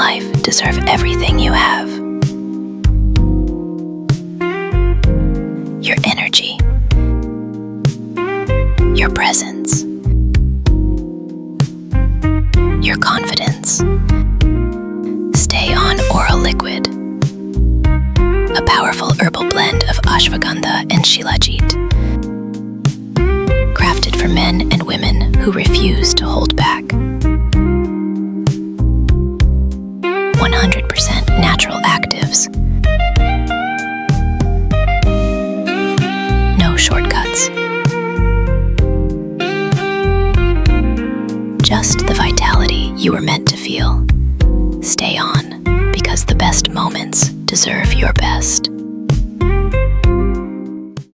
life deserve everything you have. Your energy, your presence, your confidence. Stay On Oral Liquid, a powerful herbal blend of Ashwagandha and Shilajit, crafted for men and women who refuse to hold back. 100% natural actives. No shortcuts. Just the vitality you were meant to feel. Stay on, because the best moments deserve your best.